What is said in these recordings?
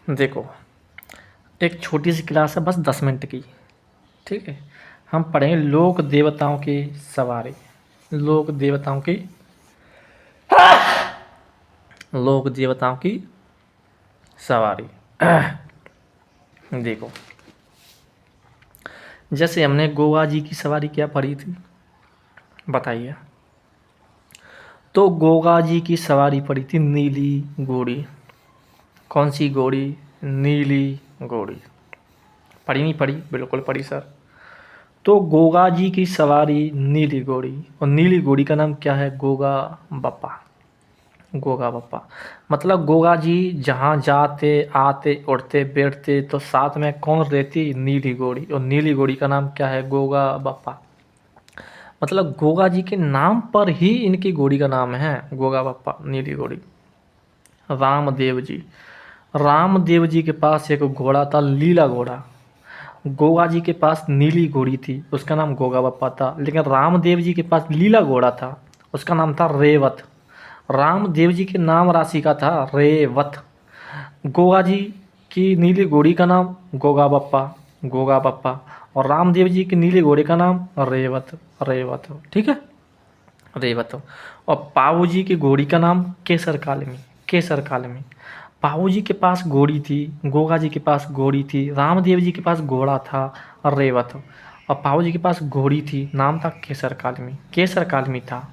देखो, एक छोटी सी क्लास है, बस 10 मिनट की। ठीक है, हम पढ़ेंगे लोक देवताओं की सवारी। लोक देवताओं की लोक देवताओं की सवारी। देखो, जैसे हमने गोवा जी की सवारी क्या पढ़ी थी, बताइए। तो गोगा जी की सवारी पड़ी थी नीली घोड़ी। कौन सी घोड़ी? नीली घोड़ी। पढ़ी नहीं पढ़ी? बिल्कुल पढ़ी सर। तो गोगा जी की सवारी नीली घोड़ी, और नीली घोड़ी का नाम क्या है? गोगा बप्पा। गोगा बप्पा मतलब गोगा जी जहाँ जाते आते उड़ते बैठते तो साथ में कौन रहती? नीली घोड़ी। और नीली घोड़ी का नाम क्या है? गोगा बप्पा। मतलब गोगा जी के नाम पर ही इनकी घोड़ी का नाम है गोगा बप्पा, नीली घोड़ी। रामदेव जी, रामदेव जी के पास एक घोड़ा था, लीला घोड़ा। गोगा जी के पास नीली घोड़ी थी, उसका नाम गोगा बप्पा था। लेकिन रामदेव जी के पास लीला घोड़ा था, उसका नाम था रेवत। रामदेव जी के नाम राशि का था रेवत। गोगा जी की नीली घोड़ी का नाम गोगा बप्पा, गोगा बप्पा। और रामदेव जी की नीली घोड़ी का नाम रेवत, रेवत। ठीक है, रेवत। और पाऊ जी की घोड़ी का नाम केसर कालमी, केसर कालमी। पाऊ जी के पास घोड़ी थी, गोगा जी के पास घोड़ी थी, रामदेव जी के पास घोड़ा था रेवत। और पाऊ जी के पास घोड़ी थी, नाम था केसर कालमी, केसर कालमी था।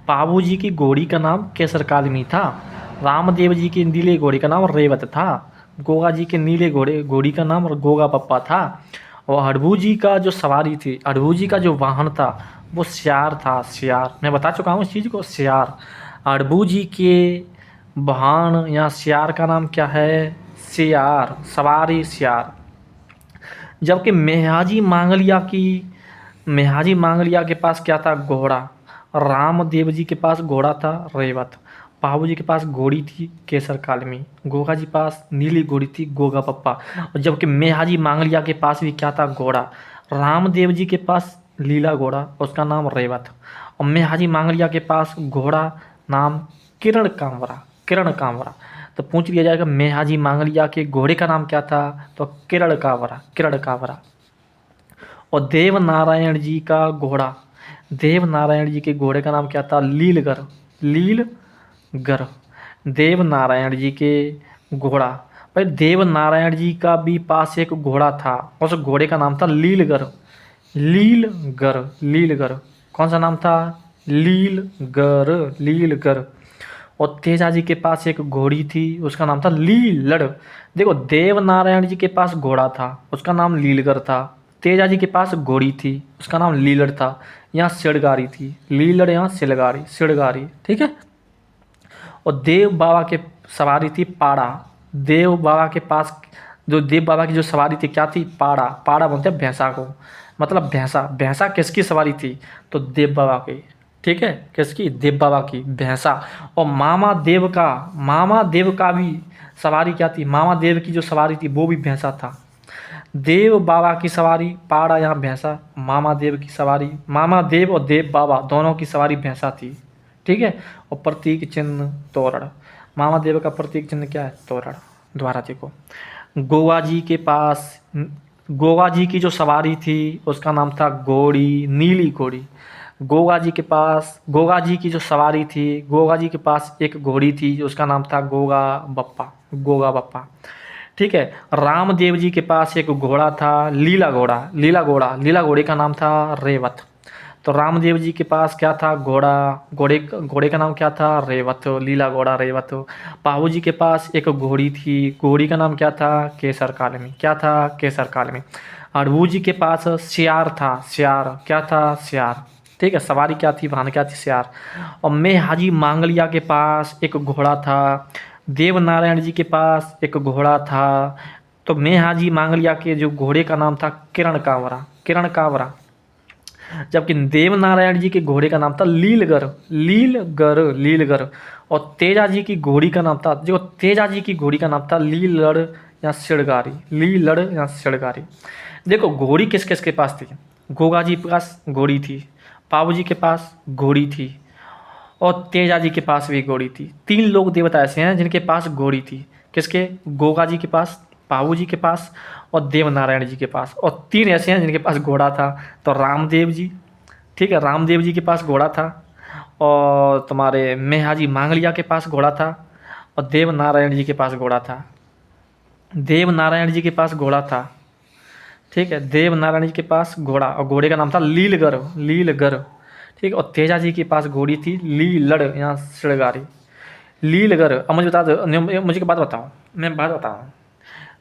पाऊ जी की घोड़ी का नाम केसर कालमी था, रामदेव जी की नीले घोड़ी का नाम रेवत था, गोगा जी के नीले घोड़े घोड़ी का नाम गोगा पप्पा था। और हड़बू जी का जो सवारी थी, हड़बू जी का जो वाहन था वो सियार था, सियार। मैं बता चुका हूँ इस चीज़ को, सियार। हड़बू जी के वाहन या सियार का नाम क्या है? सियार, सवारी सियार। जबकि मेहाजी मांगलिया के पास क्या था? घोड़ा। रामदेव जी के पास घोड़ा था रेवत। पाहू जी के पास घोड़ी थी केसर कालमी। गोगा जी पास नीली घोड़ी थी गोगा पप्पा। और जबकि मेहाजी मांगलिया के पास भी क्या था? घोड़ा। रामदेव जी के पास लीला घोड़ा, उसका नाम रेवत। और मेहाजी मांगलिया के पास घोड़ा, नाम किरण कांवरा, किरण कांवरा। तो पूछ लिया जाएगा मेहाजी मांगलिया के घोड़े का नाम क्या था? तो किरण कांवरा, किरण कांवरा। और देव नारायण जी का घोड़ा, देव नारायण जी के घोड़े का नाम क्या था? लीलगर, लीलगर। देव नारायण जी के घोड़ा, भाई देव नारायण जी का भी पास एक घोड़ा था, उस घोड़े का नाम था लीलगर, लीलगर, लीलगर। कौन सा नाम था? लीलगर, लीलगर। और तेजा जी के पास एक घोड़ी थी, उसका नाम था लीलड़। देखो, देव नारायण जी के पास घोड़ा था, उसका नाम लीलगर था। तेजा जी के पास घोड़ी थी, उसका नाम लीलड़ था। यहाँ सिड़गारी थी, लीलड़ यहाँ सिलगारी, सिड़गारी। ठीक है। और देव बाबा के सवारी थी पाड़ा। देव बाबा के पास जो देव बाबा की जो सवारी थी क्या थी? पाड़ा। पाड़ा बोलते हैं भैंसा को, मतलब भैंसा। भैंसा किसकी सवारी थी? तो देव बाबा की। ठीक है, किसकी? देव बाबा की भैंसा। और मामा देव का भी सवारी क्या थी? मामा देव की जो सवारी थी वो भी भैंसा था। देव बाबा की सवारी पाड़ा, यहाँ भैंसा। मामा देव की सवारी, मामा देव और देव बाबा दोनों की सवारी भैंसा थी। ठीक है। और प्रतीक चिन्ह तोरण। मामा देव का प्रतीक चिन्ह क्या है? तोरण। दोबारा देखो, गोवा जी के पास गोवा जी की जो सवारी थी उसका नाम था घोड़ी, नीली घोड़ी। गोगा जी की जो सवारी थी, गोगा जी के पास एक घोड़ी थी, उसका नाम था गोगा बप्पा, गोगा बप्पा। ठीक है। रामदेव जी के पास एक घोड़ा था, लीला घोड़ा, लीला घोड़ा, लीला घोड़े का नाम था रेवत। तो रामदेव जी के पास क्या था? घोड़ा। घोड़े का नाम क्या था? रेवत, लीला घोड़ा, रेवत। पाहू जी के पास एक घोड़ी थी, घोड़ी का नाम क्या था? केसर कालमी। क्या था? केसर कालमी। अड़बू जी के पास सियार था, सियार। क्या था? सियार। ठीक है, सवारी क्या थी? वाहन क्या थी? सियार। और मैं हाजी मांगलिया के पास एक घोड़ा था, देव नारायण जी के पास एक घोड़ा था। तो मैं हाजी मांगलिया के जो घोड़े का नाम था किरण कांवरा, किरण कांवरा। जबकि देव नारायण जी के घोड़े का नाम था लीलगर, लीलगर, लीलगर। और तेजा जी की घोड़ी का नाम था, जो तेजा जी की घोड़ी का नाम था लीलड़ या सिड़गारी, लीलड़ या सिड़गारी। देखो, घोड़ी किस किस के पास थी? गोगा जी के पास घोड़ी थी, पाबू जी के पास घोड़ी थी, और तेजा जी के पास भी घोड़ी थी। 3 लोग देवता ऐसे हैं जिनके पास घोड़ी थी। किसके? गोगा जी के पास, पाहु जी के पास और देवनारायण जी के पास। और 3 ऐसे हैं जिनके पास घोड़ा था। तो रामदेव जी, ठीक है, रामदेव जी के पास घोड़ा था, और तुम्हारे मेहाजी मांगलिया के पास घोड़ा था, और देवनारायण जी के पास घोड़ा था। देवनारायण जी के पास घोड़ा था, ठीक है, देवनारायण जी के पास घोड़ा, और घोड़े का नाम था लीलगर, लीलगर, ठीक है। और तेजा जी के पास घोड़ी थी लीलड़, यहाँ सिड़गारी, लीलगर। अब मुझे बता दो, मुझे एक बात बताओ, मैं बात बताऊँ।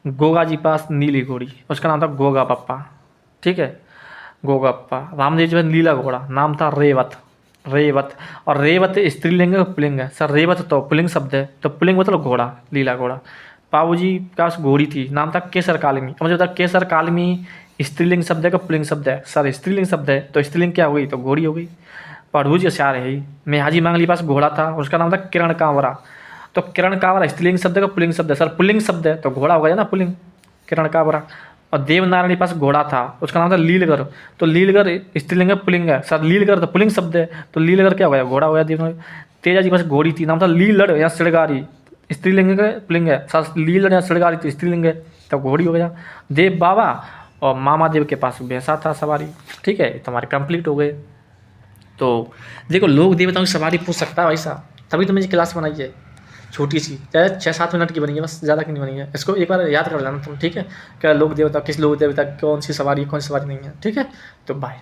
गोगा जी पास नीली घोड़ी, उसका नाम था गोगा पप्पा, ठीक है, गोगा पप्पा। रामदेव जी पास नीला घोड़ा, नाम था रेवत, रेवत। और रेवत स्त्रीलिंग है पुल्लिंग है? सर रेवत तो पुल्लिंग शब्द है, तो पुल्लिंग मतलब घोड़ा, लीला घोड़ा। पापू जी के पास घोड़ी थी, नाम था केसर कालमी। अब मुझे बता, केसर कालमी स्त्रीलिंग शब्द है का पुल्लिंग शब्द है? सर स्त्रीलिंग शब्द है, तो स्त्रीलिंग क्या हो गई? तो घोड़ी हो गई। पढ़ू जी होशियार है ही। मेहाजी मांगली पास घोड़ा था, उसका नाम था किरण कांवरा। तो किरण कांवरा स्त्रीलिंग शब्द का पुल्लिंग शब्द है? सर पुल्लिंग शब्द है, तो घोड़ा हो गया ना पुल्लिंग, किरण कांवरा। और देवनारायण के पास घोड़ा था, उसका नाम था लीलगर। तो लीलगर स्त्रीलिंग है पुल्लिंग है? सर लीलगर तो पुल्लिंग शब्द है, तो लीलगर क्या हो गया? घोड़ा हो गया देवनारायण। तेजा जी के पास घोड़ी थी, नाम था लीलड़ या सिड़गारी, स्त्रीलिंग है पुल्लिंग है? सर लीलड़ या सिड़गारी तो स्त्रीलिंग है, तो घोड़ी हो गया। देव बाबा और मामा देव के पास भैंसा था सवारी, ठीक है। तुम्हारे कंप्लीट हो गए। तो देखो, लोक देवताओं की सवारी पूछ सकता है भाई साहब, तभी तो मैंने क्लास बनाई है, छोटी सी, चाहे 6-7 मिनट की बनी है, बस ज़्यादा की नहीं बनी है। इसको एक बार याद कर लेना तुम, ठीक है, क्या लोक देवता, किस लोक देवता, कौन सी सवारी, कौन सी सवारी नहीं है, ठीक है। तो बाय।